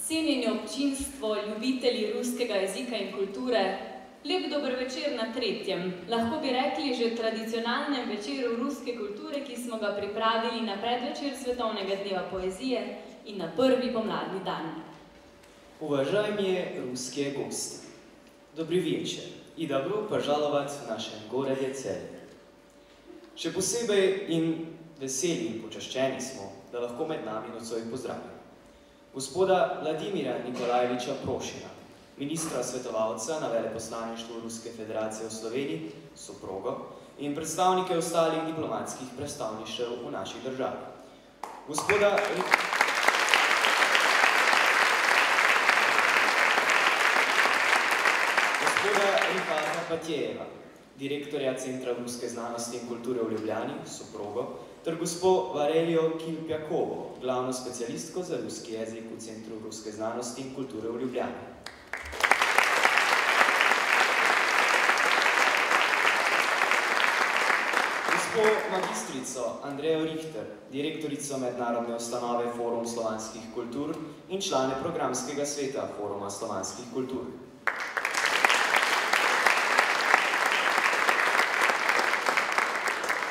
Cenjeni občinstvo, ljubitelji ruskega jezika in kulture, lep dober večer na tretjem, lahko bi rekli že tradicionalnem večeru ruske kulture, ki smo ga pripravili na predvečer Svetovnega dneva poezije in na prvi pomladni dan. Уважаемые русские гости, добрый вечер. и добро пожаловать в нашем городе Celje. Še posebej in veseli in počaščeni smo, da lahko med nami nocoj pozdravimo gospoda Vladimira Nikolajeviča Prošina, ministra svetovalca na veleposlaništvu Ruske federacije v Sloveniji, soprogo, in predstavnike ostalih diplomatskih predstavništev v naši državi. Gospoda Rifata Patjejeva, direktorja Centra ruske znanosti in kulture v Ljubljani, soprogo, ter gospo Varelijo Kilpjakovo, glavno specialistko za ruski jezik v Centru ruske znanosti in kulture v Ljubljani. Gospo magistrico Andrejo Richter, direktorico mednarodne ustanove Forum slovanskih kultur in člane programskega sveta Foruma slovanskih kultur.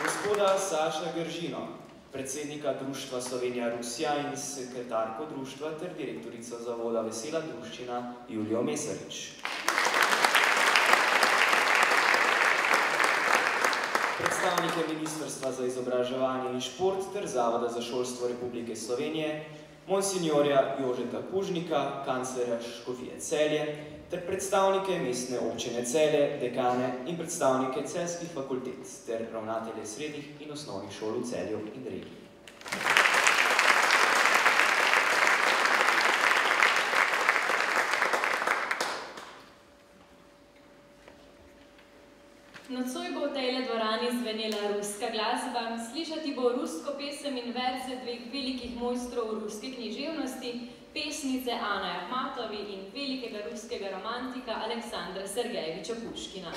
Gospoda Saša Gržino, predsednika Društva Slovenija-Rusija in sekretarko društva ter direktorico Zavoda Vesela druščina Julijo Mesarič. Predstavnike Ministrstva za izobraževanje in šport ter Zavoda za šolstvo Republike Slovenije, monsinjorja Jožeta Pužnika, kanclerja Škofije Celje, ter predstavnike mestne občine Celje, dekane in predstavnike celjskih fakultet ter ravnatelje srednjih in osnovnih šol v Celju in regiji. Nocoj bo v tejle dvorani zvenela ruska glasba, slišati bo rusko pesem in verze dveh velikih mojstrov ruske književnosti, pesnice Ana Ahmatovi in velikega ruskega romantika Aleksandra Sergejeviča Puškina.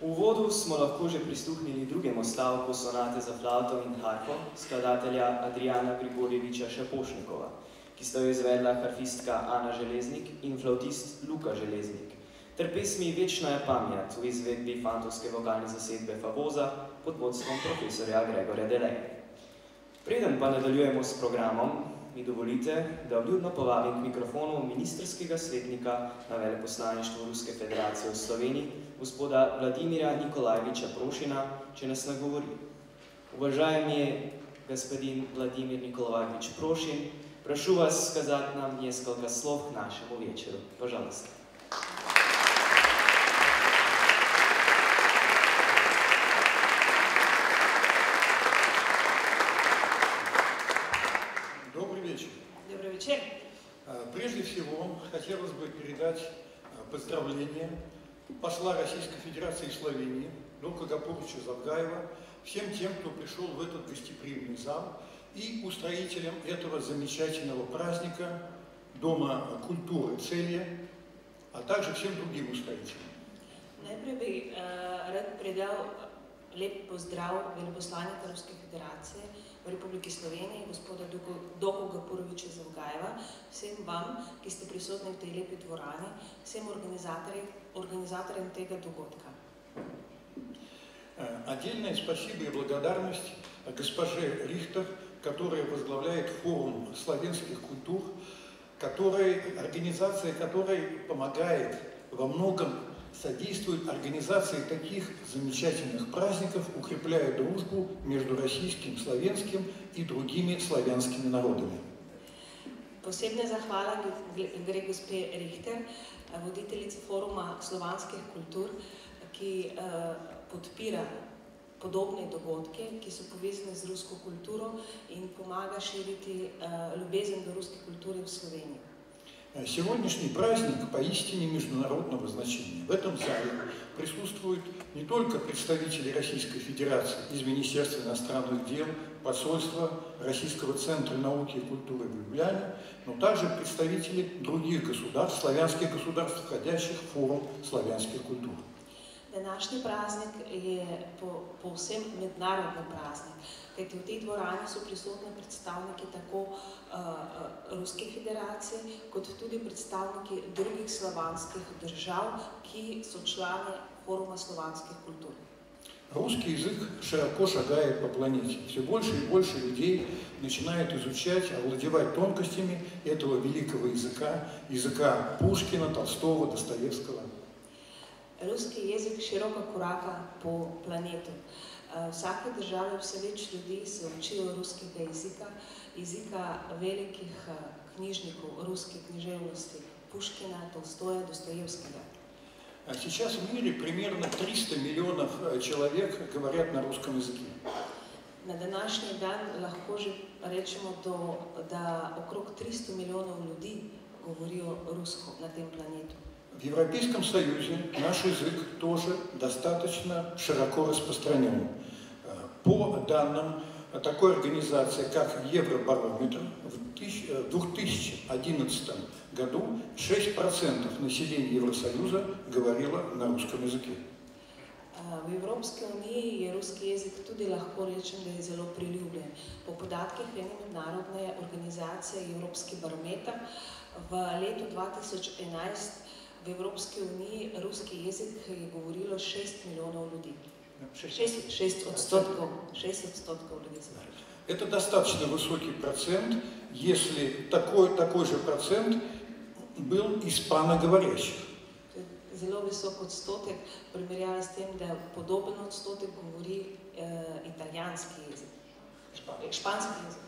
V uvodu smo lahko že prisluhnili drugemu stavku sonate za flavto in harfo skladatelja Adriana Grigorjeviča Šapošnikova, ki sta jo izvedla harfistka Ana Železnik in flautist Luka Železnik, ter pesmi Večna je pamjat v izvedbi fantovske vokalne zasedbe Favoza pod vodstvom profesorja Gregorja Deleje. Preden pa nadaljujemo s programom, mi dovolite, da vljudno povabim k mikrofonu ministrskega svetnika na veleposlaništvu Ruske federacije v Sloveniji, gospoda Vladimira Nikolajeviča Prošina, če nas nagovori. Уважаемый господин Владимир Николаевич Прошин, прошу вас сказать нам несколько слов к нашему вечеру. Пожалуйста. Добрый вечер. Прежде всего, хотелось бы передать поздравления посла Российской Федерации в Словении, Дука Гапурыча Завгаева, всем тем, кто пришел в этот гостеприимный зал, и устроителям этого замечательного праздника Дома культуры Celje, а также всем другим устроителям. Najprej bi rad predal lep pozdrav veleposlanika Ruske federacije v Republiki Sloveniji, gospoda Doku Gapuroviča Zavgajeva, vsem vam, ki ste prisotni v tej lepi dvorani, vsem organizatorjem tega dogodka. Отдельное спасибо и благодарность госпоже Рихтер, которая возглавляет форум славянских культур, организация которой помогает во многом, содействует организации таких замечательных праздников, укрепляя дружбу между российским, славянским и другими славянскими народами. Posebna zahvala gre gospe Richter, voditeljici foruma slovanskih kultur, ki podpira podobne dogodke, ki so povezane z rusko kulturo in pomaga širiti ljubezen do ruske kulture v Sloveniji. Сегодняшний праздник поистине международного значения. В этом зале присутствуют не только представители Российской Федерации из Министерства иностранных дел, посольства Российского центра науки и культуры в Любляне, но также представители других государств, славянских государств, входящих в форум славянских культур. Današnji praznik je povsem mednarodni praznik, kajti v tej dvorani so prisotni predstavniki tako Ruske federacije, kot tudi predstavniki drugih slovanskih držav, ki so člani Foruma slovanskih kultur. Русский язык широко шагает по планете. Все больше и больше людей начинают изучать, овладевать тонкостями этого великого языка, языка Пушкина, Толстого, Достоевского. Ruski jezik široko koraka po planetu. V vsaki državi vse več ljudi se učijo ruskega jezika velikih knjižnikov ruske književnosti, Пушкина, Толстоя, Достоевского. Сейчас в мире примерно 300 миллионов человек говорят на русском языке. Na današnji dan lahko že rečemo, da okrog 300 milijonov ljudi govorijo rusko na tem planetu. В Европейском Союзе наш язык тоже достаточно широко распространен. По данным такой организации, как Евробарометр, в 2011 году 6% населения Евросоюза говорило на русском языке. V Evropski uniji je ruski jezik tudi lahko rečem, da je zelo priljubljen. Po podatkih ene mednarodne organizacije Evropski barometer v letu 2011 v Evropski uniji ruski jezik je govorilo 6 milijonov ljudi. 6% людей. Это достаточно высокий процент, если такой же процент был испаноговорящих. Zelo visok odstotek, primerjavi s tem, da podoben odstotek govori italijanski jezik, španski jezik.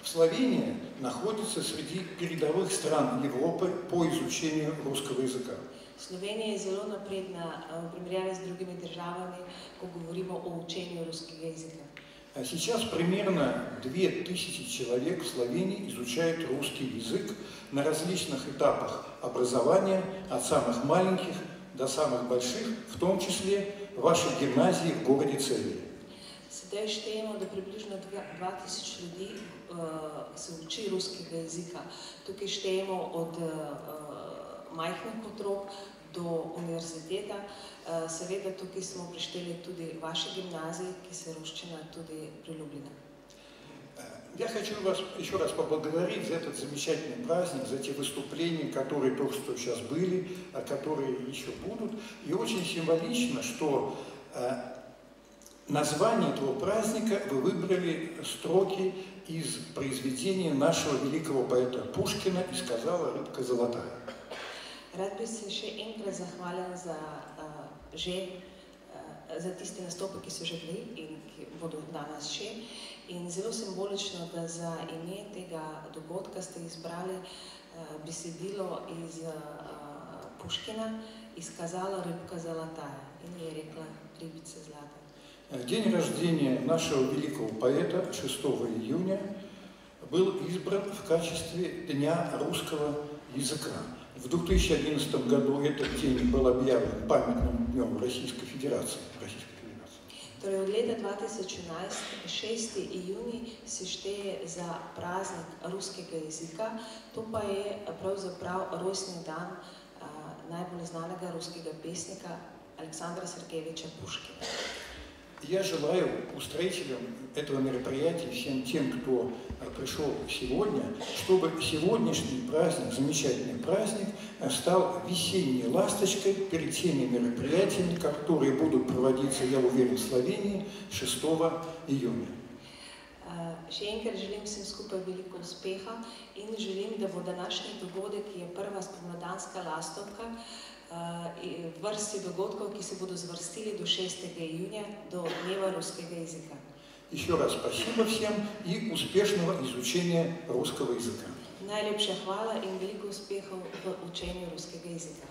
Словения находится среди передовых стран Европы по изучению русского языка. Slovenija je zelo napredna v primerjavi z drugimi državami, ko govorimo o učenju ruskega jezika. Сейчас примерно 2000 человек в Словении изучают русский язык на различных этапах образования, от самых маленьких до самых больших, в том числе в вашей гимназии в городе Цевеле. Sedaj štejemo, da približno 2000 ljudi se uči ruskega jezika. Tukaj štejemo od majhnih otrok do univerziteta. Seveda tukaj smo prišteli tudi vaše gimnazije, ki se ruščina tudi priljubljena. Я хочу вас еще раз поблагодарить за этот замечательный праздник, за те выступления, которые только что сейчас были, которые еще будут. И очень символично, что название этого праздника вы выбрали строки из произведения нашего великого поэта Пушкина «И сказала рыбка золотая». Rad bi se še enkrat zahvalil za tiste nastope, ki so že bili in ki bodo danes še. In zelo simbolično, da za ime tega dogodka ste izbrali besedilo iz Puškina, izkazala rybka zолотая, in je rekla ribica zlata. День рождения нашего великого поэта 6 июня был избран в качестве Дня русского языка. В 2011 году этот день был объявлен памятным днем Российской Федерации. Torej od leta 2011, 6. junij se šteje za praznik ruskega jezika, to pa je pravzaprav rojstni dan najbolj znanega ruskega pesnika Александра Сергеевича Пушкина. Я желаю устроителям этого мероприятия, всем тем, кто пришел сегодня, чтобы сегодняшний праздник, замечательный праздник, стал весенней ласточкой перед теми мероприятиями, которые будут проводиться, я уверен, в Словении 6 июня. Še enkrat želim vsem skupaj veliko uspeha in želim, da bo današnji dogodek, ki je prva spomladanska lastovka, v vrsti dogodkov, ki se bodo zvrstili do 6. junija, do Dneva ruskega jezika. Еще раз спасибо всем и успешного изучения русского языка. Najlepša hvala in veliko uspehov v učenju ruskega jezika.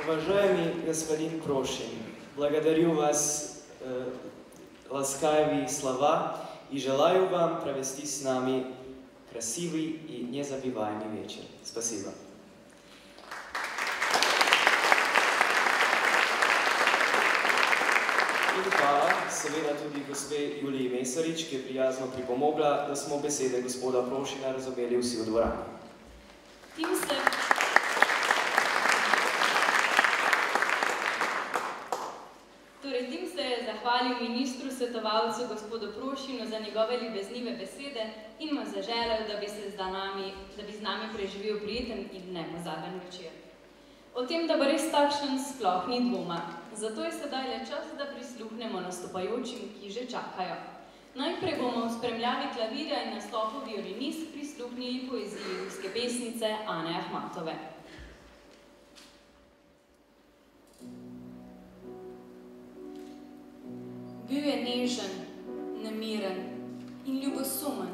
Уважаемый господин Прошин, благодарю вас ласкавые слова и желаю вам провести с нами красивый и незабываемый вечер. Спасибо. In hvala seveda tudi gospe Juliji Mesarič, ki je prijazno pripomogla, da smo besede gospoda Prošina razumeli vsi v dvorani. Tim se je zahvalil ministru svetovalcu gospodu Prošinu za njegove ljubeznive besede in mu zaželel, da bi z nami preživel prijeten in nepozaben večer. O tem, da bo res takšen, sploh ni dvoma. Zato je sedaj le čas, da prisluhnemo nastopajočim, ki že čakajo. Najprej bomo v spremljavi klavirja in nastopu violinist prisluhnili poeziji ruske pesnice Ane Ahmatove. Bil je nežen, nemiren in ljubosumen,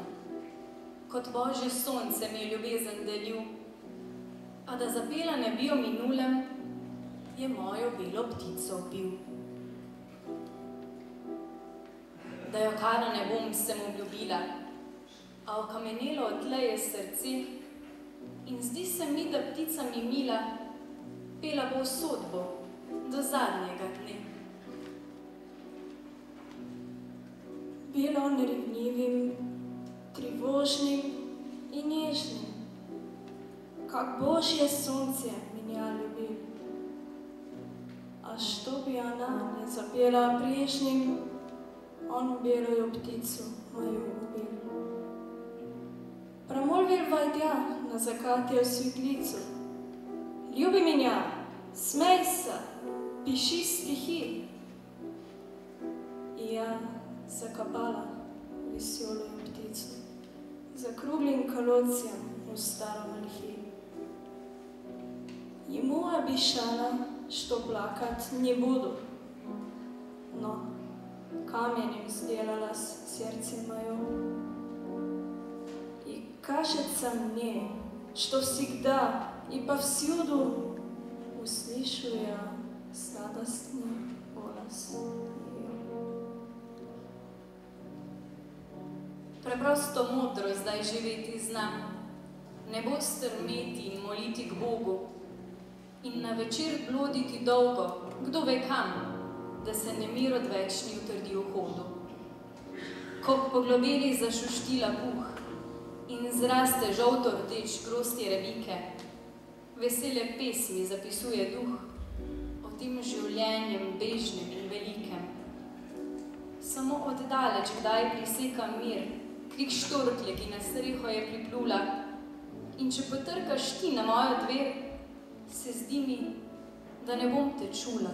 kot božje sonce mi je ljubezen delil, a da zapela ne bi o minulem, je mojo belo ptico bil. Da jo kar ne bom sem obljubila, a okamenelo odleje srce in zdi se mi, da ptica mi mila, pela bo sodbo do zadnjega dne. Bilo nerevnivim, trivožnim in nježnim, kak božje sonce minja ljubil. A što bi ona ne zapela prejšnjim, on belojo pticu moju ubil. Pramolvil vajdja na zakatjo svetlicu. Ljubi minja, smej se, piši stihi. I ja zakapala vesjolojo pticu, za kruglim kolocjem v starom lhi. Ему обещала, что плакать не буду, но каменем сделалось сердце мое. И кажется мне, что всегда и повсюду услышу я сладостный голос ее. Preprosto modro zdaj živeti znam, ne bo strmeti in moliti k Bogu in na večer bloditi dolgo, kdo ve kam, da se nemir odvečni utrdi v hodu. Ko poglobeli zašuštila puh in zraste žolto-rdeč grozdje revike, vesele pesmi zapisuje duh o tem življenjem bežnem in velikem. Samo oddaleč kdaj priseka mir, krik štorklje, ki na streho je priplula, in če potrkaš ti na mojo dver, se zdi mi, da ne bom te čula.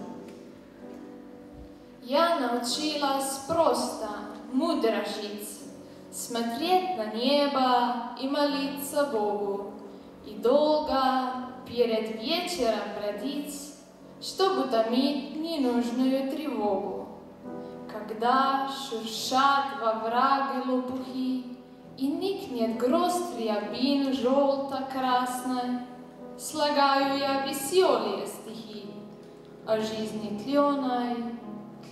Я научилась просто, мудро жить, смотреть на небо и молиться Богу, и долго перед вечером бродить, чтобы утомить ненужную тревогу. Когда шуршат во враге лопухи, и никнет грозд рябин желто-красной, слагаю я веселые стихи о жизни тлёной,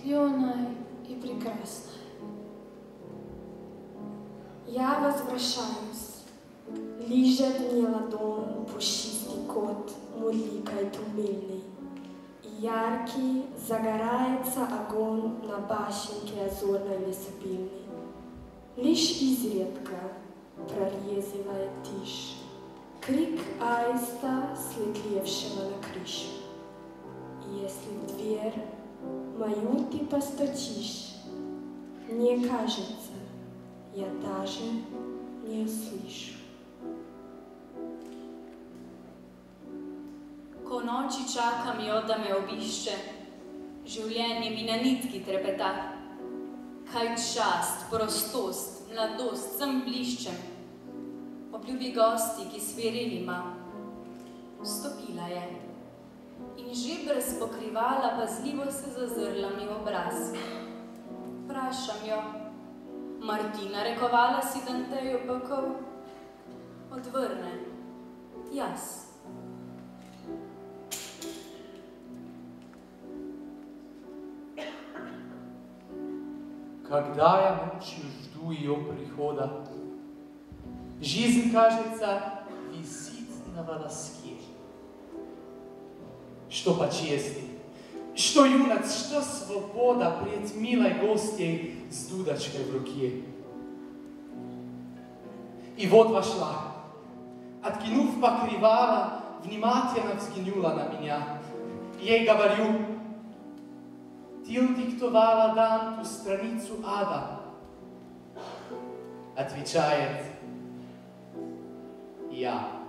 тлёной и прекрасной. Я возвращаюсь, лижет мне ладонь пушистый кот, мурликает умильный, и яркий загорается огонь на башенке озорной лесопильной. Лишь изредка прорезывает тишь крик аиста, слетевшего на крышу. И если в дверь мою ты постучишь, мне кажется, я даже не услышу. Ko noči čakam jo, da me obišče, življenje mi na nitki trepeta. Kaj čast, prostost, mladost, sem bliščem. Obljubi gosti, ki sverili ima. Vstopila je in že brez pokrivala pazljivo se zazrla mi v obraz. Vprašam jo, Martina, rekovala si Danteju Bakov? Odvrne, jaz. Когда я ночью жду ее прихода, жизнь, кажется, висит на волоске. Что по чести, что юноц, что свобода пред милой гостьей с дудочкой в руке. И вот вошла, откинув покрывало, внимательно взглянула на меня. Ей говорю: Тил диктовала Данту страницу ада. Отвечает: я.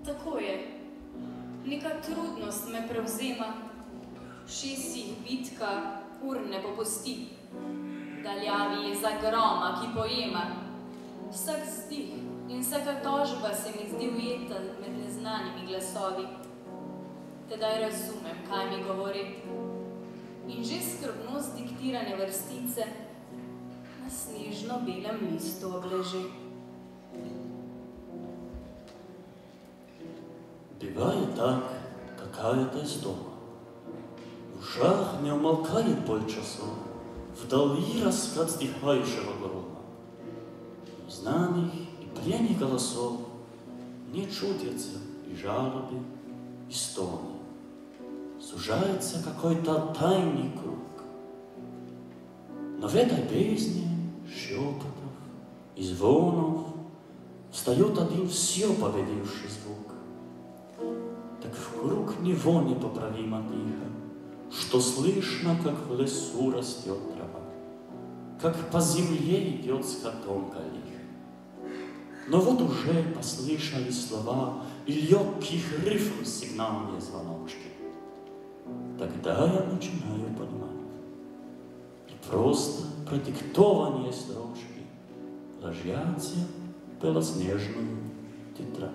Tako je. Neka trudnost me prevzema, šestih bitka ur ne popusti, daljavi zagroma, ki pojema. Vsak stih in vsaka tožba se mi zdi ujeta med neznanimi glasovi. Tedaj razumem, kaj mi govori. In že skrbnost diktirane vrstice na snežno-belem listu obleži. Бывает так, какая-то истома. В ушах не умолкает боль часов, вдали раскат стихающего грома. Знаных и пленных голосов не чудятся и жалобы, и стоны. Сужается какой-то тайный круг. Но в этой бездне шепотов и звонов встает один все победивший звук. Так вокруг него непоправимо тихо, что слышно, как в лесу растет трава, как по земле идет скотом лихо. Но вот уже послышались слова и легких рифм сигнальные звоночки. Тогда я начинаю понимать, и просто продиктованные строчки ложатся в белоснежную тетрадь.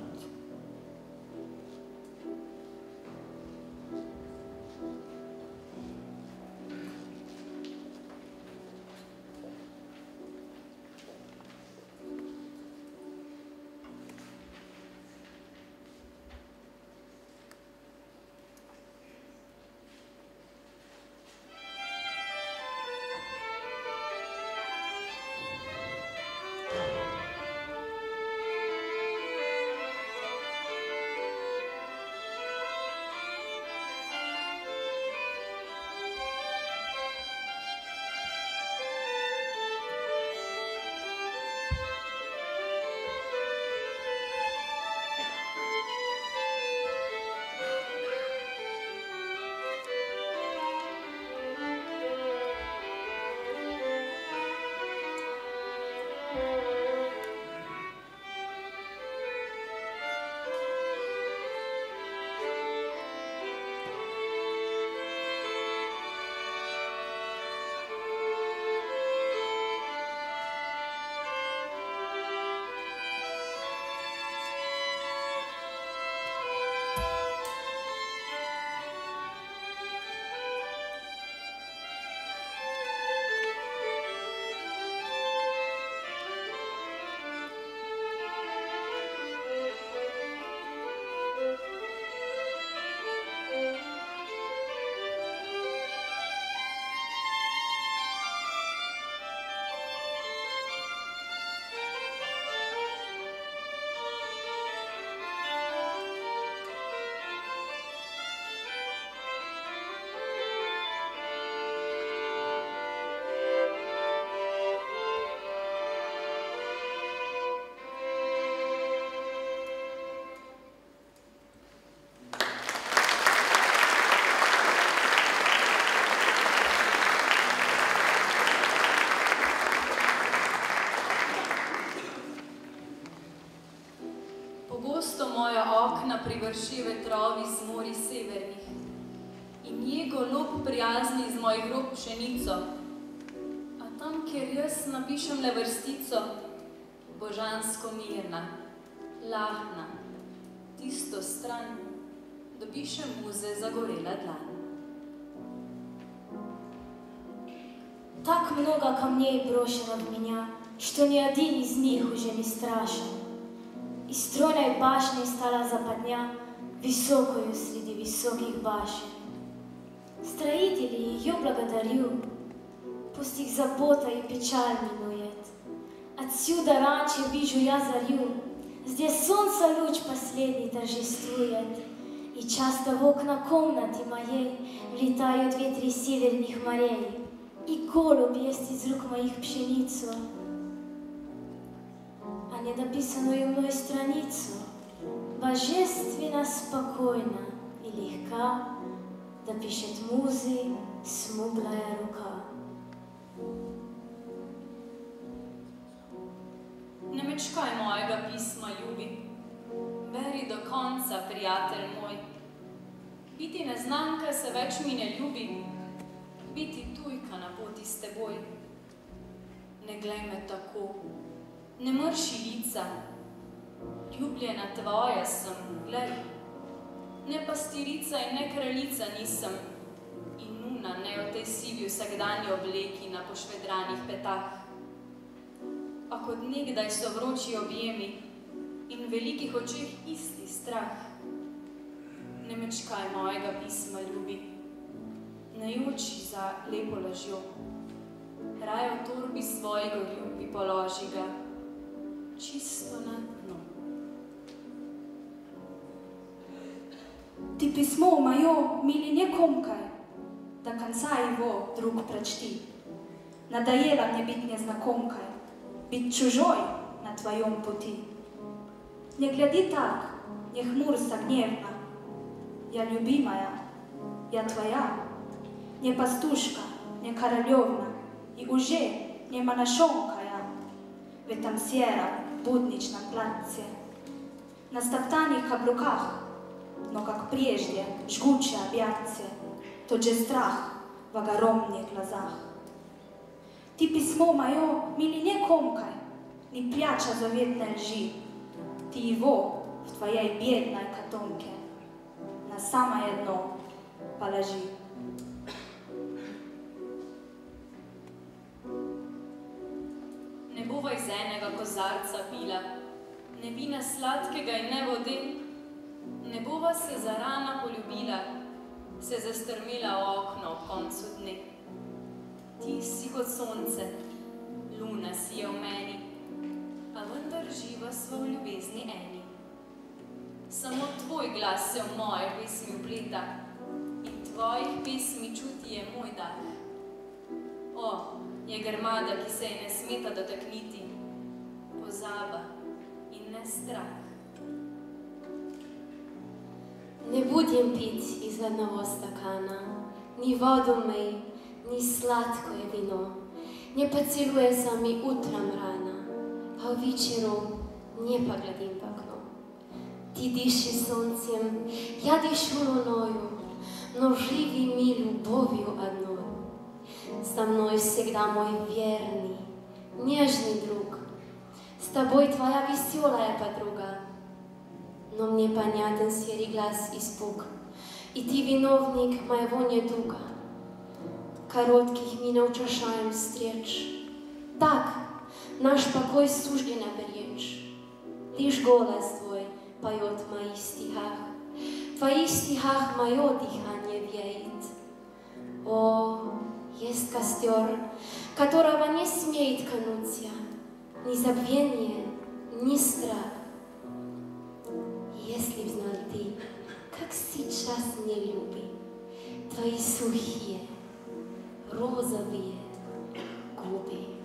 Pogosto moja okna privrši vetrovi z morij severnih in njego lob prijazni z mojih rob pšenico. A tam, kjer jaz napišem le vrstico, božansko mirna, lahna, tisto stran, dopiše muze zagorela dlan. Так много камней брошено в меня, что ни один из них уже не страшен. И стройной башней стала западня, высокою среди высоких башен. Строители ее благодарю, пусть их забота и печаль минует. Отсюда раньше вижу я зарю, здесь солнце луч последний торжествует. И часто в окна комнаты моей влетают ветри северных морей, и голубь ест из рук моих пшеницу. А недописанную мной страницу божественно спокойно и легка, да пишет музы смуглая рука. Ne mečkaj mojega pisma, ljubi. Beri do konca, prijatelj moj. Biti neznanka se več mi ne ljubi, biti tujka na poti s teboj. Ne glej me tako, ne mrši lica, ljubljena tvoja sem, glej. Ne pastirica in ne kraljica nisem, in nuna ne v tej sivi vsakdanji obleki na pošvedranih petah. A kot nekdaj so vroči objemi in v velikih očeh isti strah. Ne mečkaj mojega pisma, ljubi, ne joči za lepo lažjo. Raje v torbi svojega ljubi položi ga, čisto na dno. Ti pismo mojo, mili njekomkaj, da kancaj его друг прочти. Надоело мне быть незнакомкой, быть чужой на твоем пути. Не гляди так, не хмурься гневно. Я любимая, я твоя, не пастушка, не королевна, и уже не монашонка я в этом сером будничном платье. На стоптаних каблуках, но как прежде жгучее объятие, тот же страх в огромных глазах. Ти письмо мое, мили не комкай, не пряча заветной лжи, ты его в твоей бедной котомке на самое дно положи. Ne bova iz enega kozarca pila, ne vina sladkega in ne vode, ne bova se zarana poljubila, se zastrmila v okno ob koncu dne. Ti si kot sonce, luna si je v meni, a vendar živa sva v ljubezni eni. Samo tvoj glas se v moje pesmi vpleta in tvojih pesmi čuti je moj dah. O, je grmada, ki se je ne smeta dotakniti, pozaba in ne strah. Не будем пить из одного стакана, ни воду мы, ни сладкое вино. Не поцелуя сами утром рано, а вечером не поглядим в окно. Ты дышишь солнцем, я дышу луною, но живи ми любовью одной. Со мной всегда мой верный, нежный друг, с тобой твоя веселая подруга. Но мне понятен серый глаз испуг, и ты виновник моего недуга. Коротких минут чашаем встреч. Так, наш покой суждено беречь. Лишь голос твой поет в моих стихах. В твоих стихах мое дыхание веет. О, есть костер, которого не смеет коснуться ни забвение, ни страх. Если б знал ты, как сейчас мне люби, твои сухие, розовые губы.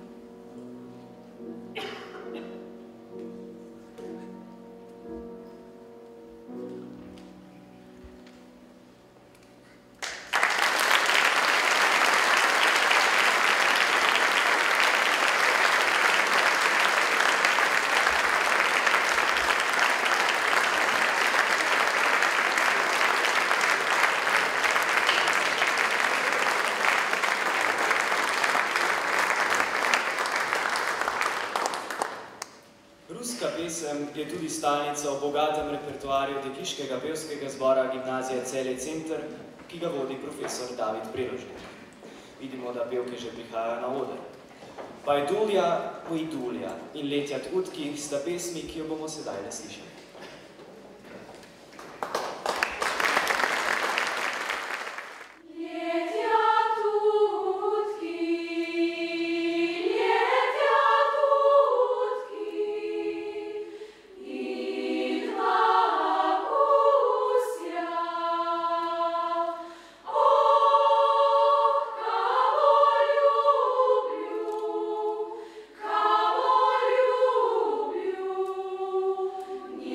Je tudi stalnica v bogatem repertoarju dekliškega pevskega zbora Gimnazije Celje Center, ki ga vodi profesor David Preložnik. Vidimo, da pevke že prihajajo na oder. Pajdulja, Pojdulja in Letjat utki sta pesmi, ki jo bomo sedaj le slišali. Lubię.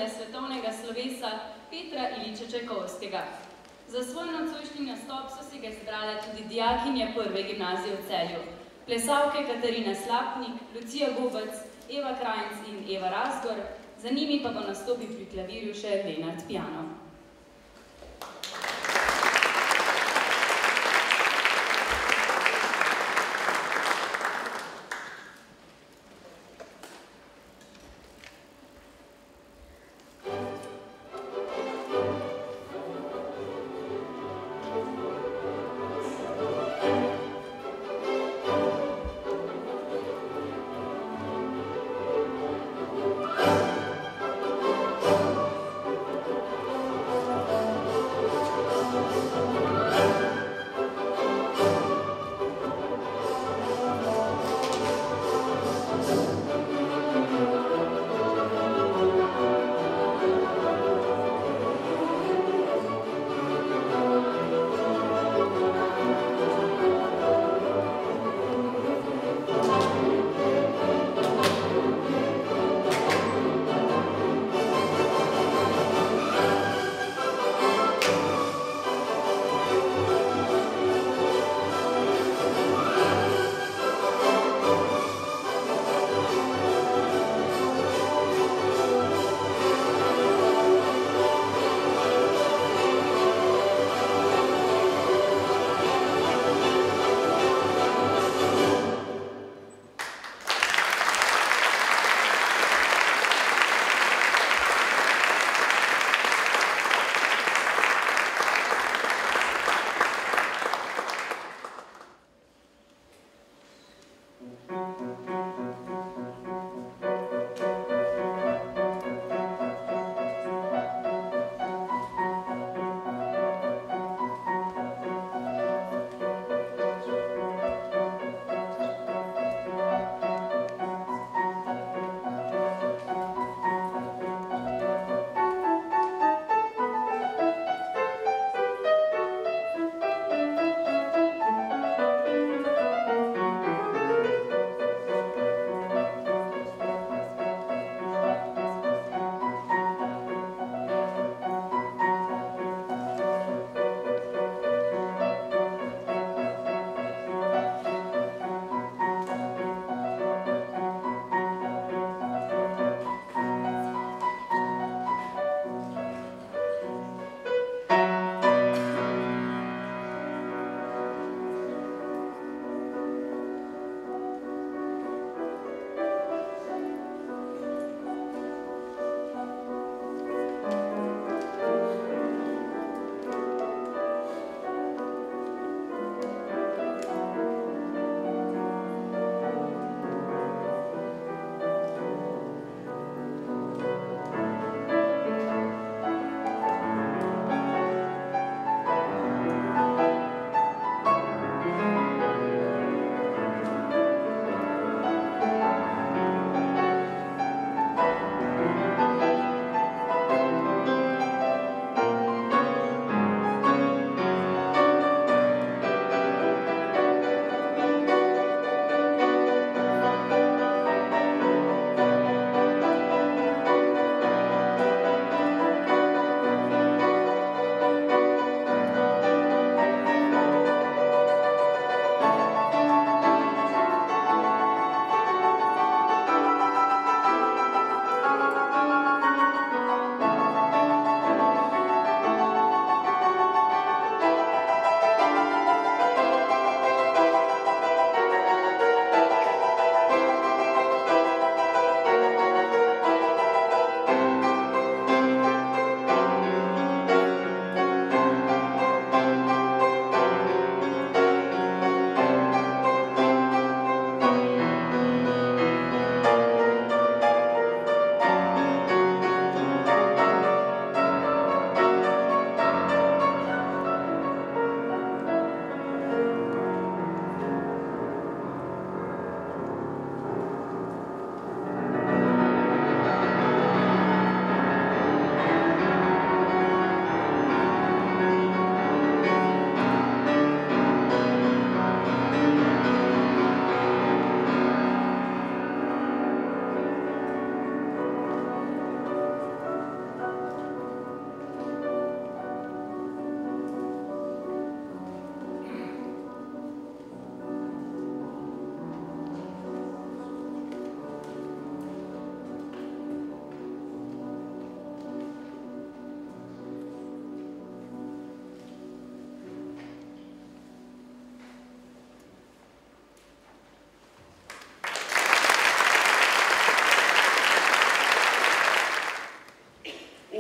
voditelja svetovnega slovesa Petra Iliča Čajkovskega. Za svoj nocojšnji nastop so si ga izbrale tudi dijakinje Prve gimnazije v Celju, plesavke Katarina Slapnik, Lucija Gobec, Eva Krajnc in Eva Razgor, za njimi pa bo nastopil pri klavirju še Lenart Piano.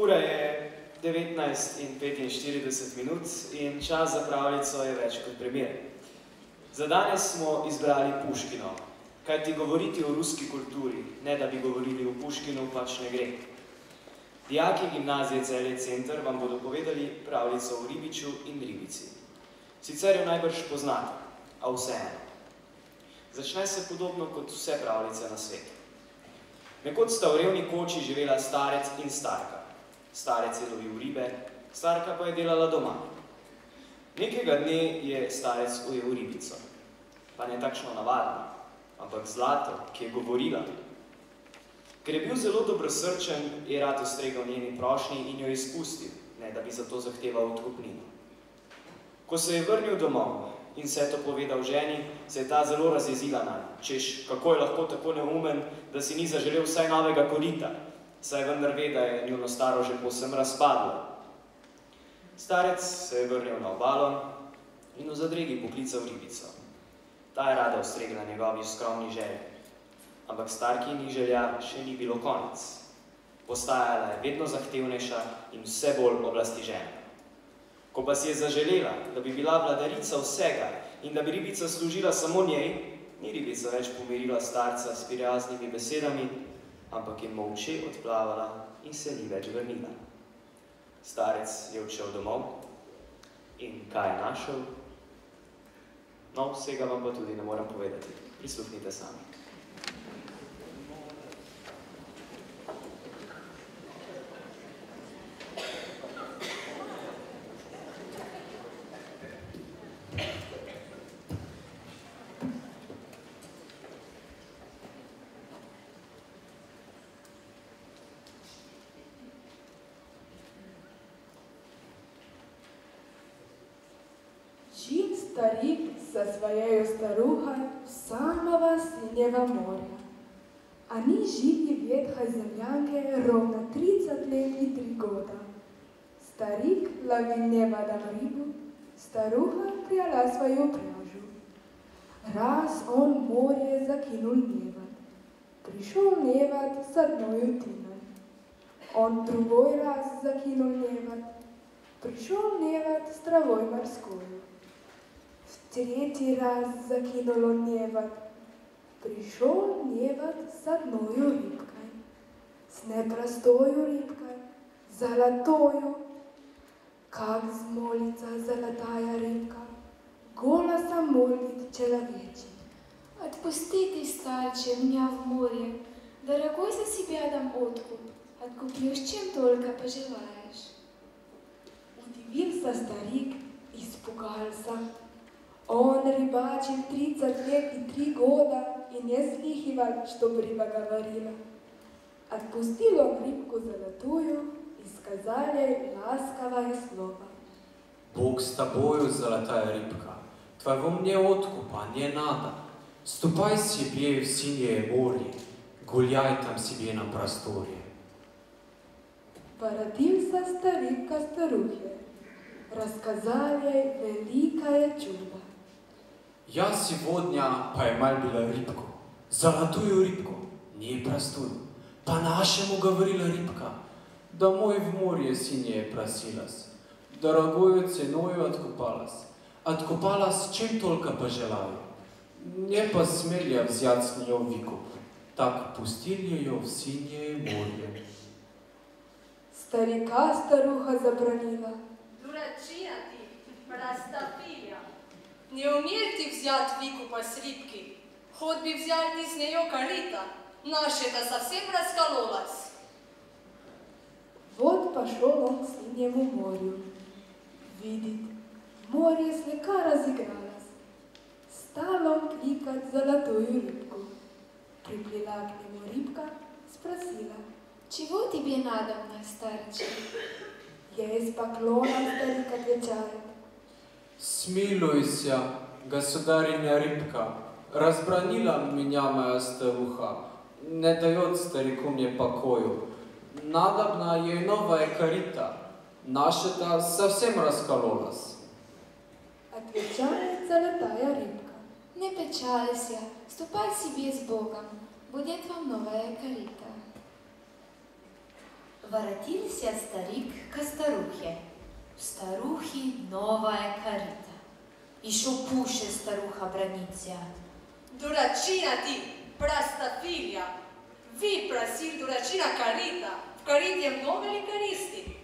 Ura je 19:45 in čas za pravljico je več kot primeren. Za danes smo izbrali Puškino, kajti govoriti o ruski kulturi, ne da bi govorili o Puškinu, pač ne gre. Dijaki gimnazije Celje Center vam bodo povedali pravljico o ribiču in ribici. Sicer jo najbrž poznate, a vseeno. Začne se podobno kot vse pravljice na svetu. Nekoč sta v revni koči živela starec in starka. Starec je lovil ribe, starka pa je delala doma. Nekega dne je starec ujel ribico. Pa ne takšno navadno, ampak zlato, ki je govorila. Ker je bil zelo dobrosrčen, je rad ustregal njeni prošnji in jo izpustil, ne da bi za to zahteval odkupnino. Ko se je vrnil domov in vse to povedal ženi, se je ta zelo razjezila nanj, češ, kako je lahko tako neumen, da si ni zaželel vsaj novega korita, saj vendar ve, da je njuno staro že povsem razpadlo. Starec se je vrnil na obalo in v zadregi poklical ribico. Ta je rada ustregla njegovi skromni želji, ampak starkini želja še ni bilo konec. Postajala je vedno zahtevnejša in vse bolj oblastižena. Ko pa si je zaželela, da bi bila vladarica vsega in da bi ribica služila samo njej, ni ribica več pomirila starca s prijaznimi besedami, ampak je molče odplavala in se ni več vrnila. Starec je odšel domov in kaj je našel? No, vsega vam pa tudi ne moram povedati. Prisluhnite sami. Старик со своей старухой в самого синего моря. Они жили в ветхой землянке ровно 30 лет и 3 года. Старик ловил неводом рыбу, старуха пряла свою пряжу. Раз он в море закинул невод. Пришел невод с одной утиной. Он другой раз закинул невод. Пришел невод с травой морской. В третий раз закинул он невод. Пришел невод с одною рыбкой, с непростою рыбкой, золотою. Как взмолится золотая рыбка, голосом молит человечий. Отпусти ты, старче, меня в море, дорогой за себя дам откуп, откуплю с чем только пожелаешь. Удивился старик, испугался. Он рыбачил 30 лет и 3 года и не слыхивал, что рыба говорила. Отпустил он рыбку золотую и сказал ей ласковое слово. Бог с тобою, золотая рыбка, твоего мне откупа не надо. Ступай себе в синее море, гуляй там себе на просторе. Воротился старик ко старухе, рассказал ей великое чудо. Я сегодня поймал была рыбку, золотую рыбку, непростую. По-нашему говорила рыбка, домой в море синее просилась, дорогою ценою откупалась. Откупалась, чем только пожелаю. Не посмел я взять с нее выкуп, так пустил ее в синее море. Старика старуха забронила. Дурачина ты, простофиля. Не умеешь ты взять выкупа с рыбки, хоть бы взял ты с нее корыто, наше-то совсем раскололось. Вот пошел он к синему морю. Видит, море слегка разыгралось. Стал он кликать золотую рыбку. Приплыла к нему рыбка, спросила. Чего тебе надо, мой старче? Ей с поклоном старик отвечает. Смилуйся, государиня рыбка, разбранила меня моя старуха, не дает старику мне покою. Надобна ей новая корыта, наша-то совсем раскололась. Отвечает золотая рыбка. Не печалься, ступай себе с Богом, будет вам новая корыта. Воротился старик к старухе. У старухи новая корита. Еще пуще старуха бронится. Дурачина ты, простофилия! Ви просил дурачина корита. В корите много ли користи?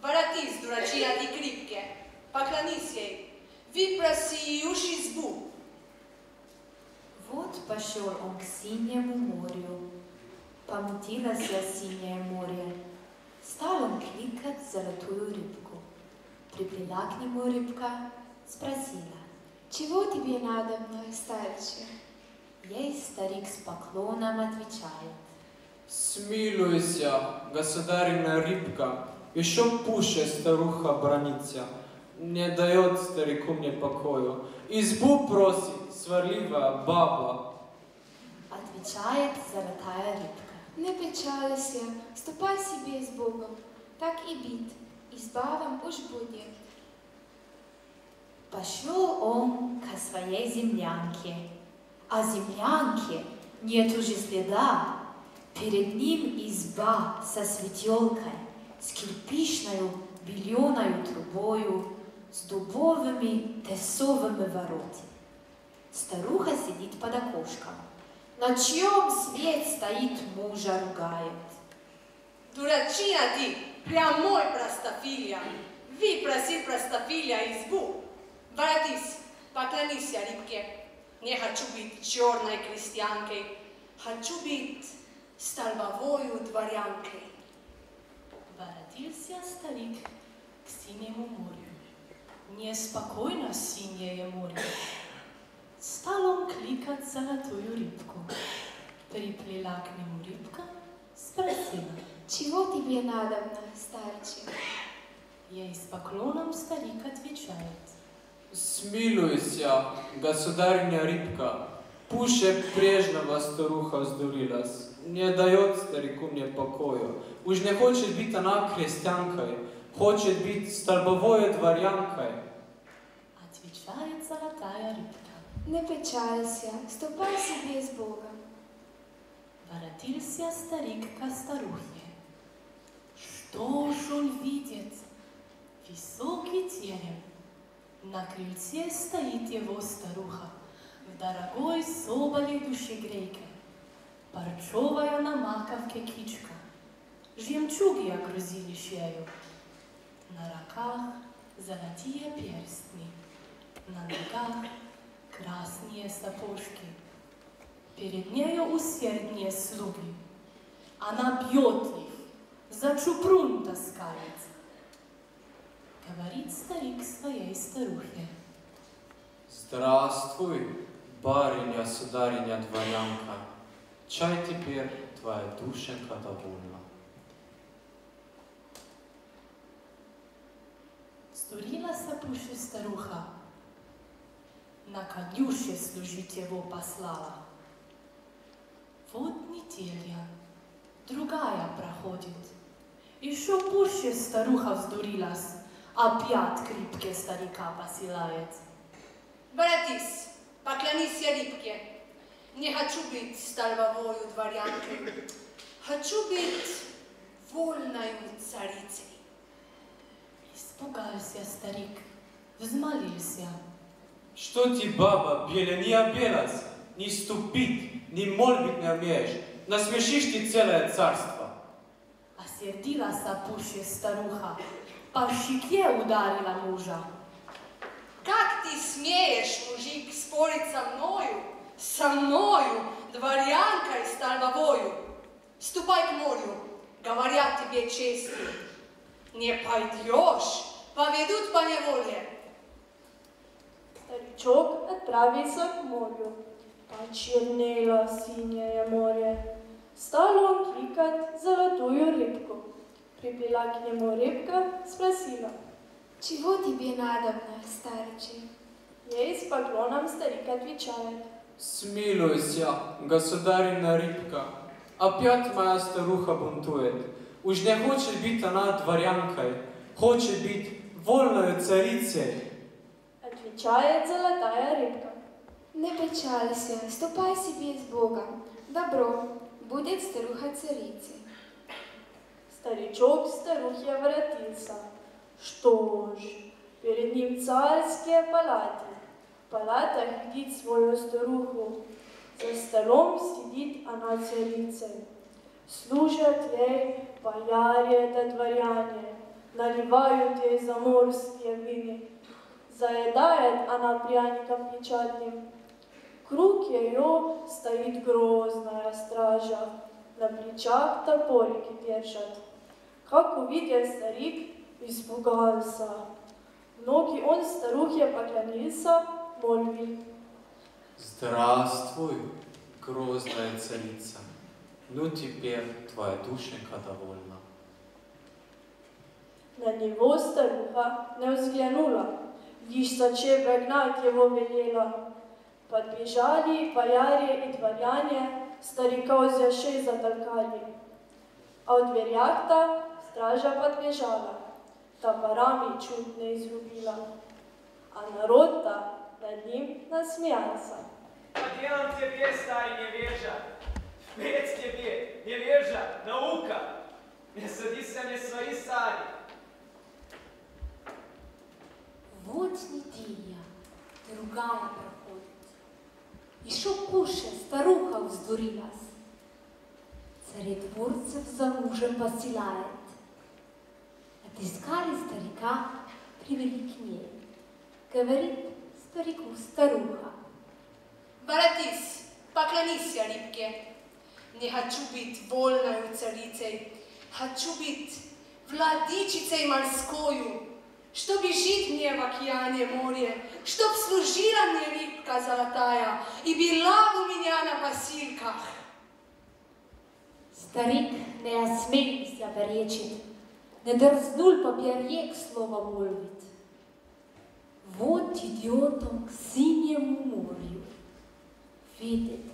Воротись, дурачина ты крепке. Поклонись ей. Ви проси уж избу. Вот пошел он к синему морю. Помутилось синее море. Стал он кликать золотую рыбку. Приплела к нему рыбка, спросила: «Чего тебе надобно, старче?» Ей старик с поклоном отвечает: «Смилуйся, государина рыбка, еще пуще старуха бронится, не дает старику мне покою. Избу просит сварливая баба». Отвечает золотая рыбка: «Не печалься, ступай себе с Богом, так и бит, изба вам уж будет». Пошел он ко своей землянке, а землянке нет уже следа. Перед ним изба со светелкой, с кирпичною беленою трубою, с дубовыми тесовыми воротами. Старуха сидит под окошком. На чьем свет стоит, мужа ругает. Дурачина ты, прямой простофилия. Ви просил простофилия избу. Воротись, поклонись рыбке. Не хочу быть черной крестьянкой. Хочу быть столбовою дворянкой. Воротился старик к синему морю. Неспокойно синее море. Стал он кликать золотую рыбку. Приплела к нему рыбка, спросила: «Чего тебе надобно, старче?» Ей с поклоном старик отвечает: «Смилуйся, государиня рыбка, пуще прежнего старуха вздурилась, не дает старику мне покою. Уж не хочет быть она крестьянкой, хочет быть столбовой дворянкой». Отвечает золотая рыбка: «Не печалься, ступай себе с Богом». Воротился старик ко старухе. Что ж он видит? Высокий терем. На крыльце стоит его старуха в дорогой соболей душегрейке, парчевая на маковке кичка, жемчуги окрузили шею, на руках золотые перстни, на ногах красные сапожки. Перед нею усерднее слуги. Она бьет их, за чупрун таскает. Говорит старик своей старухе: «Здравствуй, барыня, судариня, дворянка. Чай теперь твоя душенька довольна». Сдурилась пуще старуха, на конюше служить его послала. Вот неделя, другая проходит. Еще пуще старуха вздурилась, опять к рыбке старика посылает. Воротись, поклонись рыбке. Не хочу быть столбовою дворянкой. Хочу быть вольною царицей. Испугался старик, взмолился: «Что ты, баба, беля не обелась, не ступить, не молбить не умеешь, насмешишь ты целое царство». Осердилась пуще старуха, по щеке ударила мужа. Как ты смеешь, мужик, спорить со мною, дворянкой столбовою? Ступай к морю, говорят тебе чести. Не пойдешь, поведут по неволе. Старичок отправился к морю. Почернело синее море. Стал он кликать золотую рыбку. Приплела к нему рыбка, спросила: «Чего тебе надобно, старче?» Ей с поклоном старик отвечает: «Смилуйся, государина рыбка, опять моя старуха бунтует. Уж не хочет быть она дворянкой, хочет быть вольной царицей». Отвечает золотая рыбка: «Не печалься, ступай себе с Богом. Добро, будет старуха царицей». Старичок старухе воротился. Что ж, перед ним царские палаты. В палатах видит свою старуху. За столом сидит она царицей. Служат ей бояре да дворяне, наливают ей заморские вины. Заедает она пряником печатным. Круг ее стоит грозная стража, на плечах топорики держат. Как увидел старик, испугался. В ноги он старухе поклонился, молвил: Здравствуй, грозная царица. Ну теперь твоя душенька довольна. На него старуха не взглянула, лишь зачем прогнать его велела. Подбежали бояре и дворяне, старика узяши затолкали. А в дверях-то стража подбежала, топорами чуть не изрубила. А народ-то над ним насмеялся. Поделом тебе, старый невежа, впредь тебе, невежа, наука, не садись мне свои сади. Вот неделя, другая проходит. Еще пуще старуха вздурилась. Царедворцев за мужем посылает. Отыскали старика, привели к ней. Говорит старику старуха: Воротись, поклонись рыбке. Не хочу быть вольною царицей, хочу быть владычицей морскою, что бежит мне в океане море, чтоб служила мне рыбка золотая и была у меня на посилках. Старик не осмелился перечить, не дерзнул поперек слова молвить. Вот идет он к синему морю. Видит,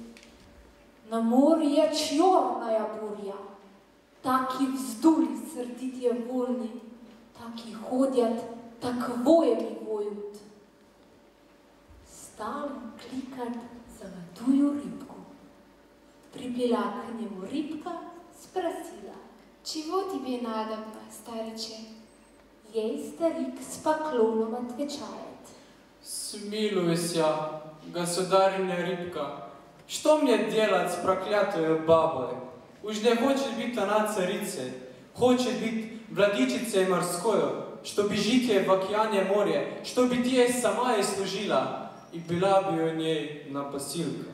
на море черная буря, так и вздули сердитые волны, так и ходят, так воями воют. Стал он кликать золотую рыбку. Приплела к нему рыбка, спросила: «Чего тебе надобно, стариче?» Ей старик с поклоном отвечает: Смилуйся, государиня рыбка, что мне делать с проклятой бабой? Уж не хочет быть она царицей, хочет быть владычицей морской, что бежите в океане море, чтобы ей сама и служила, и была бы у ней на посилках.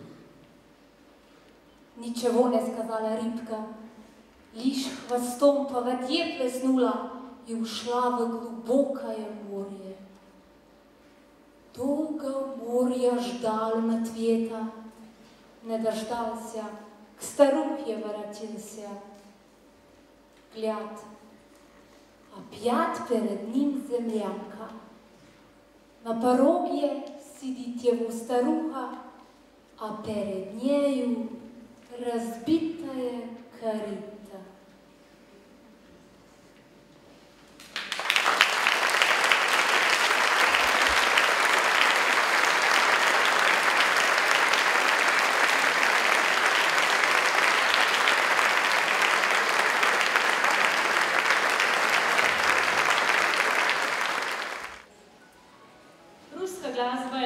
Ничего не сказала рыбка, лишь хвостом по воде плеснула и ушла в глубокое море. Долго море ждал он ответа, не дождался, к старухе воротился. Гляд, опять перед ним землянка. На пороге сидит его старуха, а перед нею разбитая корыта.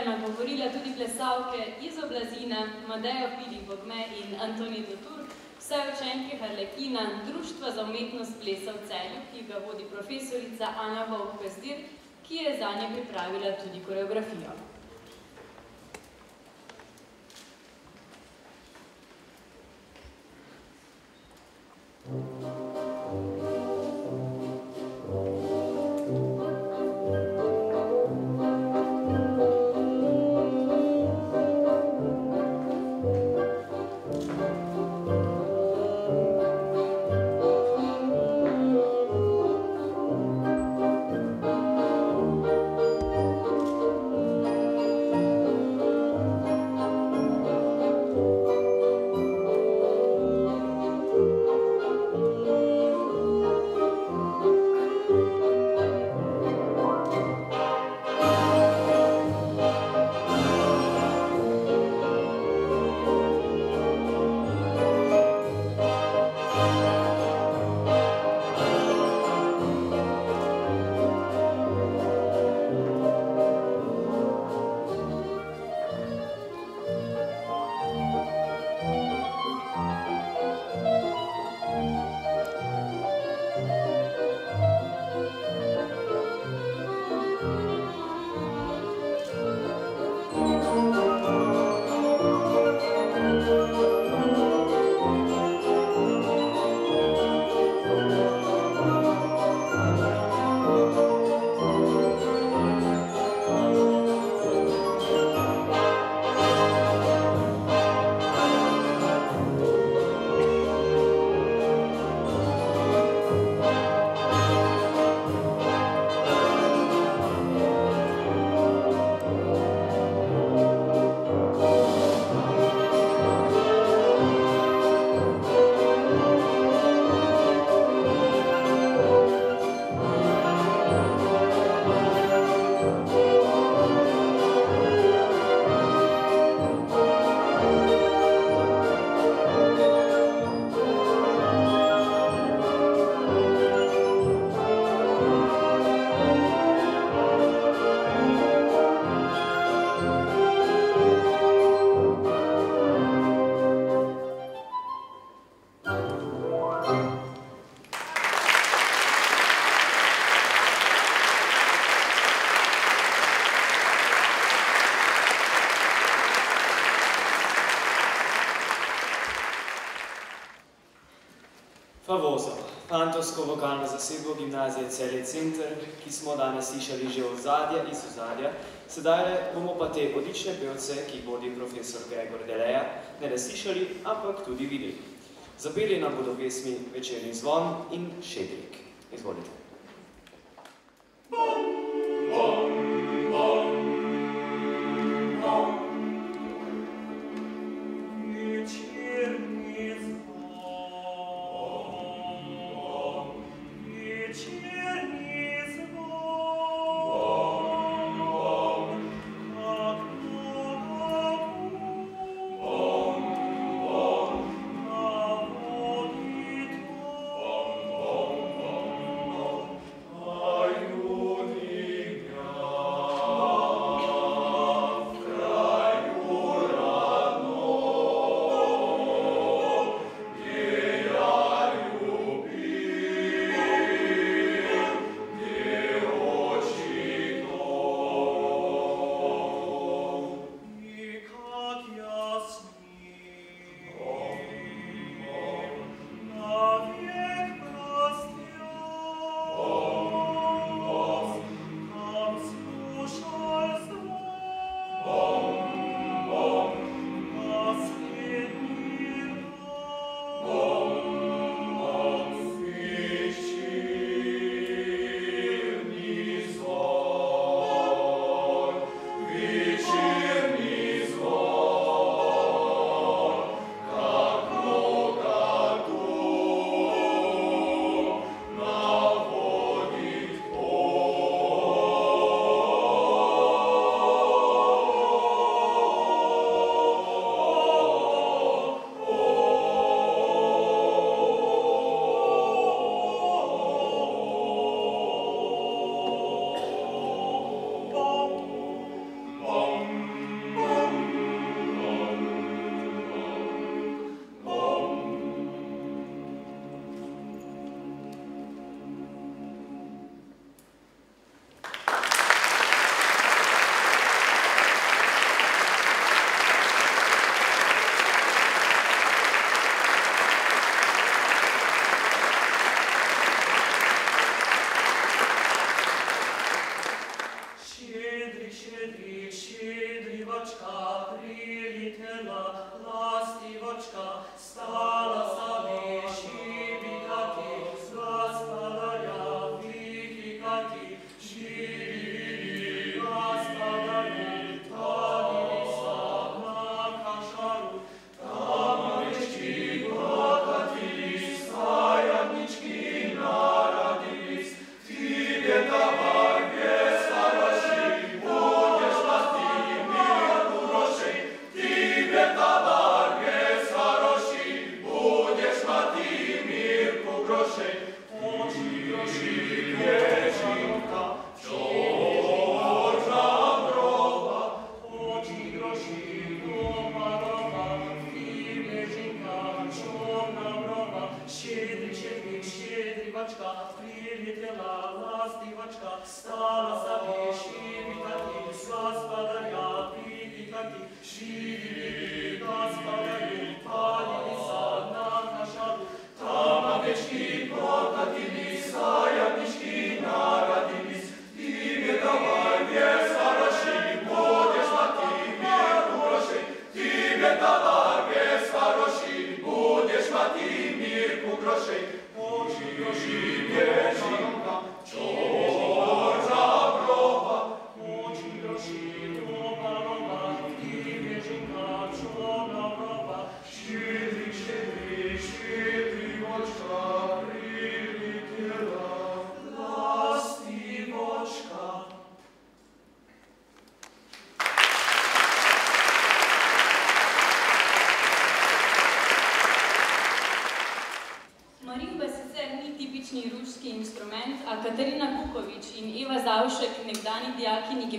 Nagovorila tudi plesalke iz Oblazina, Madejo Pili-Bogme in Antonito Turk, vse učenke Harlekina, Društva za umetnost plesa v Celju, ki ga vodi profesorica Ana Vovk-Pestir, ki je zanje pripravila tudi koreografijo. tenorsko vokalno zasedbo gimnazije Celje Center, ki smo danes slišali že od zadja iz ozadja, sedaj bomo pa te odlične pevce, ki jih vodi profesor Gregor Deleja, ne le slišali, ampak tudi videli. Zapeli nam bodo pesmi Večerni zvon in Šedrik. Izvolite.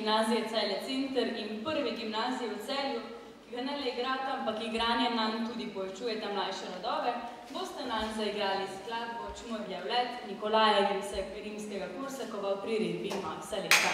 Gimnazije Celje Center in prve gimnazije v Celju, ki ga ne le igrata, ampak igranje nanj tudi povečujeta mlajše rodove, boste nanj zaigrali skladbo Čmrljev let Nikolaja Rimskega Korsakova v priredbi Maxa Leta.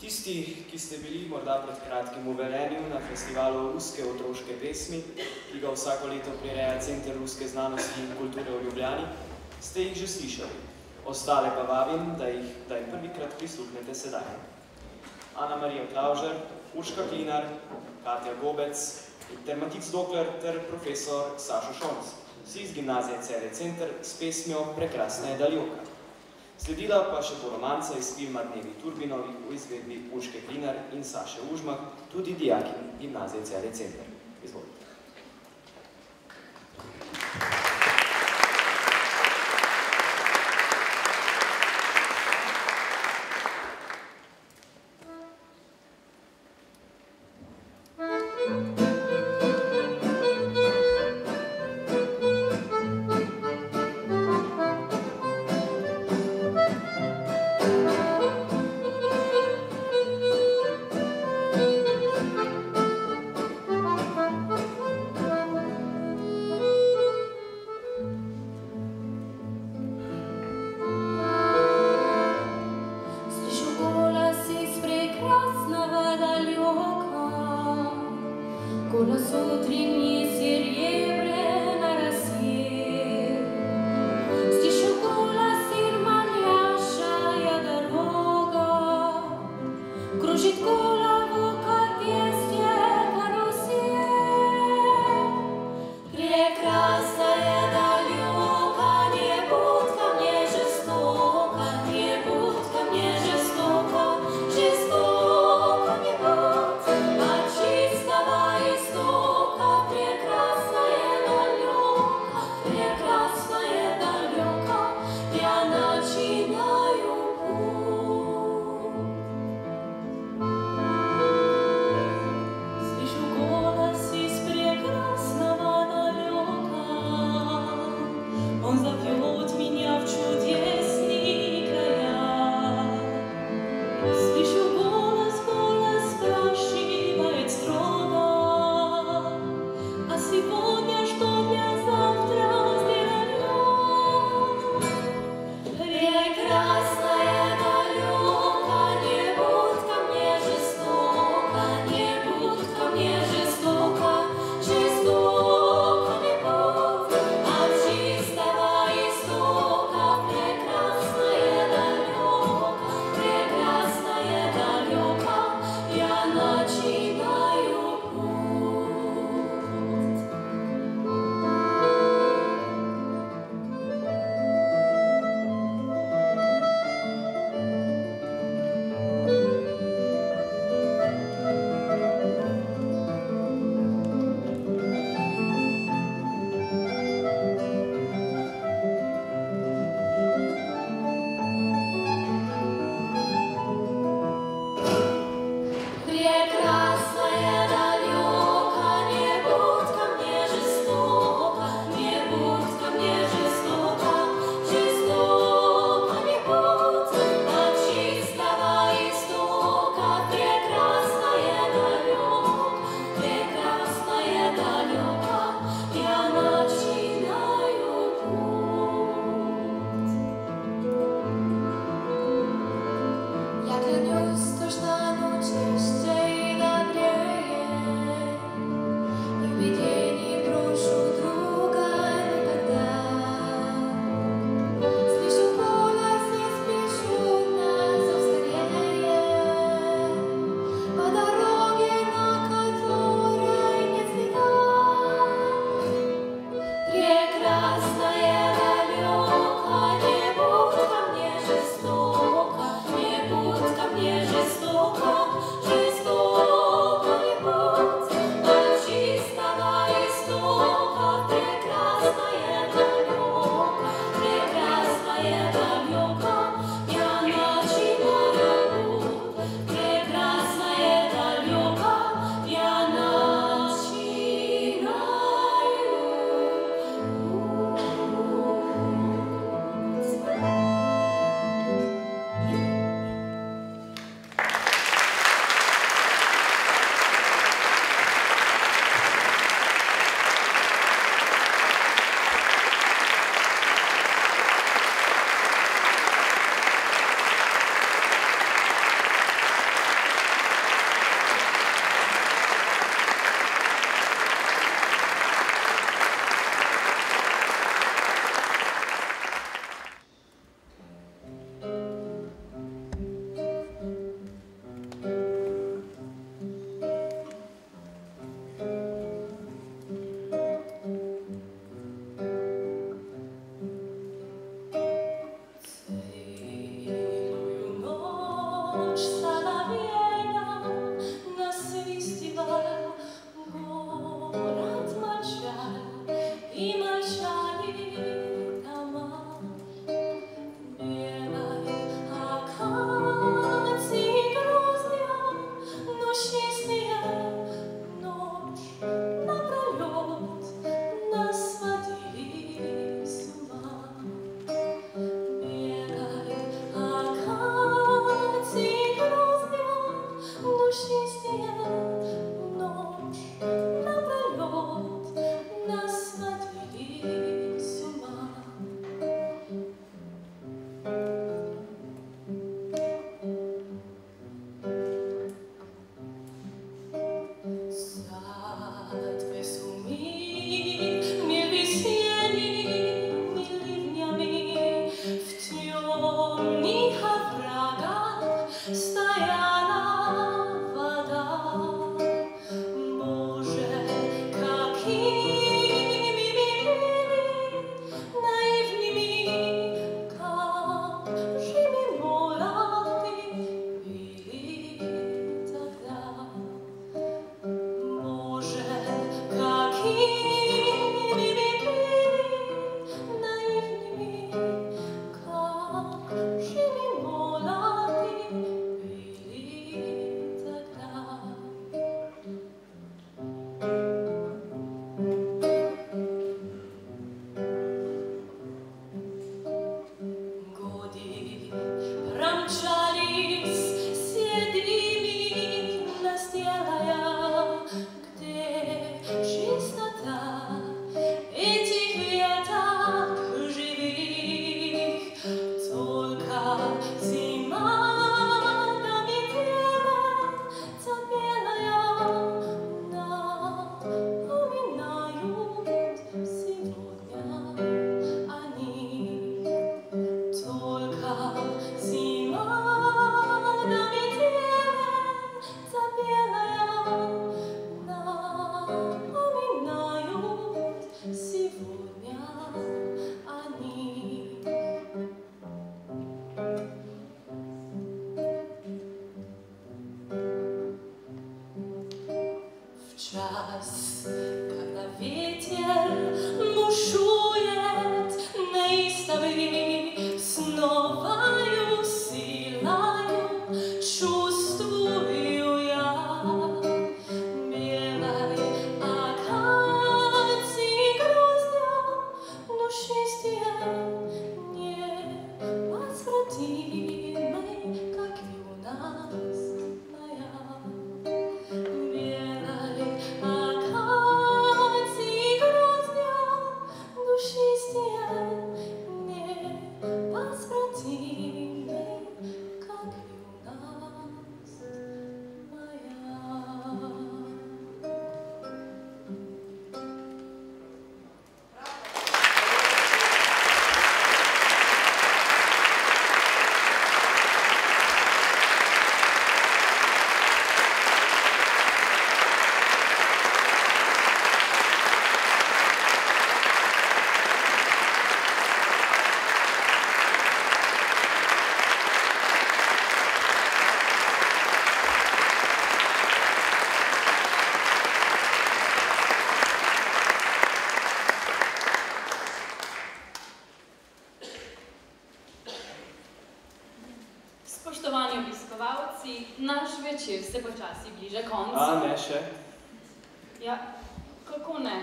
Tisti, ki ste bili morda pred kratkim v Velenju na festivalu Ruske otroške pesmi, ki ga vsako leto prireja Center ruske znanosti in kulture v Ljubljani, ste jih že slišali. Ostale pa vabim, da jim prvikrat prisluhnete sedaj. Ana Marija Klaužer, Urška Klinar, Katja Gobec ter Matic Dokler ter profesor Sašo Šonc, vsi iz gimnazije Celje Center s pesmijo Prekrasna je Daljoka. Sledila pa še bo romanca iz filma Dnevi Turbinovih v izvedbi Urške Klinar in Saše Užmah, tudi dijakinji gimnazije Celje Center. Izvolite. naš večer se počasi bliža koncu. A, ne še? Ja, kako ne?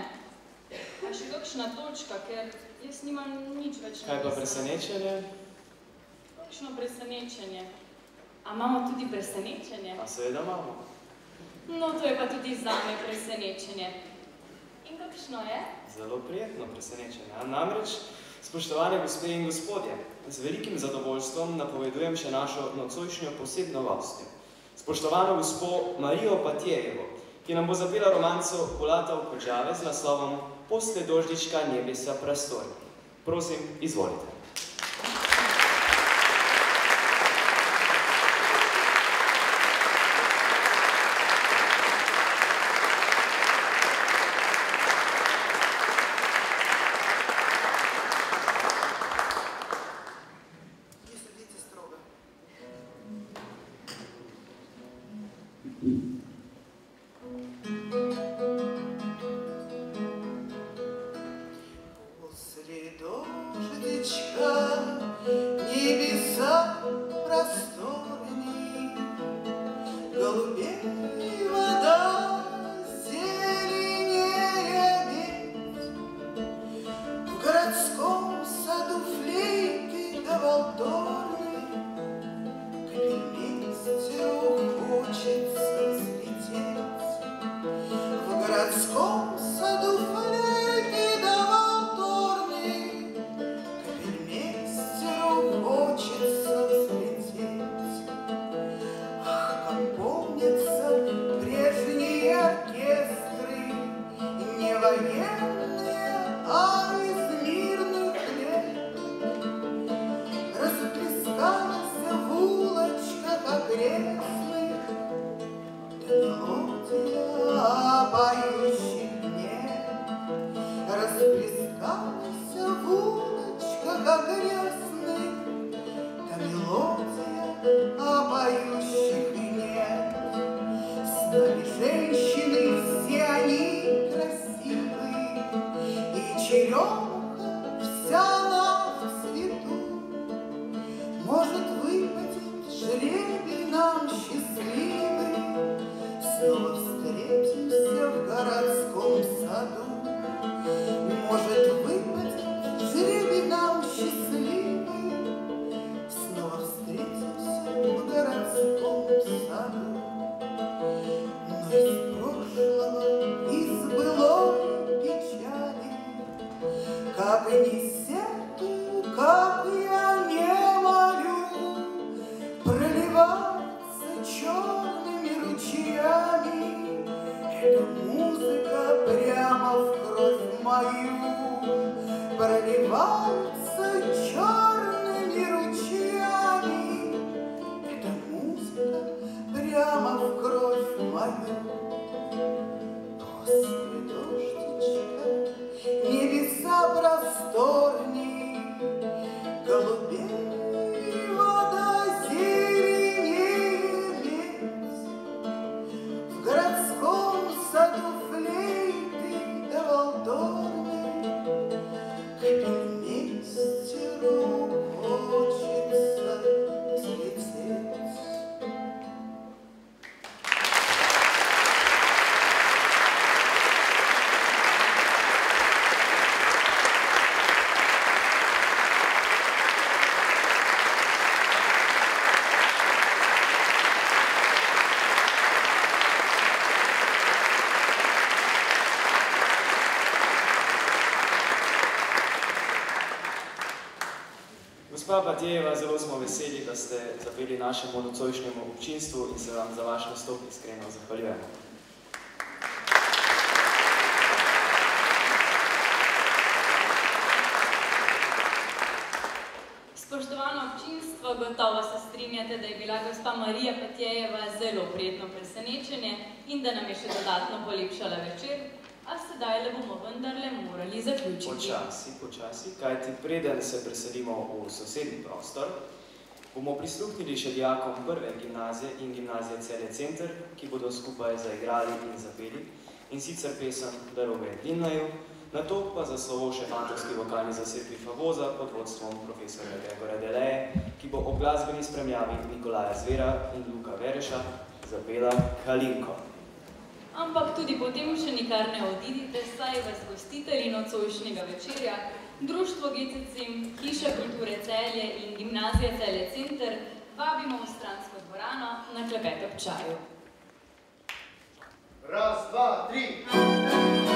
A še kakšna točka, ker jaz nimam nič več na Kaj pa presenečenje? Kakšno presenečenje? A imamo tudi presenečenje? A seveda imamo. No, to je pa tudi zame presenečenje. In kakšno je? Zelo prijetno presenečenje. A namreč, spoštovane gospe in gospodje, z velikim zadovoljstvom napovedujem še našo nocojšnjo posebno gostjo. Spoštovano gospo Marijo Patjejevo, ki nam bo zapela romanco Polatov Kođave z naslovom Posle doždička nebesa prastor. Prosim, izvolite. Posle После дождичка небеса просторней, голубей вода зеленее медь. В городском саду флейты да валдорны капельмейстеру хочется взлететь. В городском саду флейты да валдорны капельмейстеру хочется взлететь. Ах, как помнятся прежние оркестры, не военные, а из мирных лет. Расплескалась в улочках окрестных да мелодия поющих нет. Расплескалась в улочках окрестных да мелодия поющих нет. Стали женщины, все они красивые, и черемуха вся она в цвету. Может выпадет жребий нам счастливый, снова встретимся в городском саду. Может выпадет жребий нам счастливый, снова встретимся в городском саду. Но из прошлого, из былой печали, как не сяду, как я не молю, проливается черными ручьями эта музыка прямо в кровь мою. Проливается черными ручьями эта музыка прямо в кровь мою. После дождичка небеса просторней, голубей вода зеленее медь. В городском саду флейты да валдорны капельмейстеру хочется взлететь. Gospa Batjeva, zelo smo veseli, da ste zapeli našemu nocojšnjemu občinstvu in se vam za vaš nastop iskreno zahvaljujemo. Spoštovano občinstvo, gotovo se strinjate, da je bila gospa Marija Batjeva zelo prijetno presenečenje in da nam je še dodatno polepšala večer, a sedaj le bomo vendarle morali zaključiti. Počasi, kajti preden se preselimo v sosednji prostor, bomo prisluhnili še dijakom prve gimnazije in gimnazije Celje Center, ki bodo skupaj zaigrali in zapeli, in sicer pesem Darobe Dimnaju, nato pa za slovo še fantovski vokalni zasedbi Favoza pod vodstvom profesorja Gregorja Deleje, ki bo ob glasbeni spremljavi Nikolaja Zvera in Luka Vereša zapela Kalinko. Ampak tudi potem še nikar ne odidite, saj vas gostitelji nocojšnjega večerja, Društvo GCCIM, Hiša kulture Celje in Gimnazija Celje Center vabimo v stransko dvorano na klepet ob čaju. Raz, dva, tri!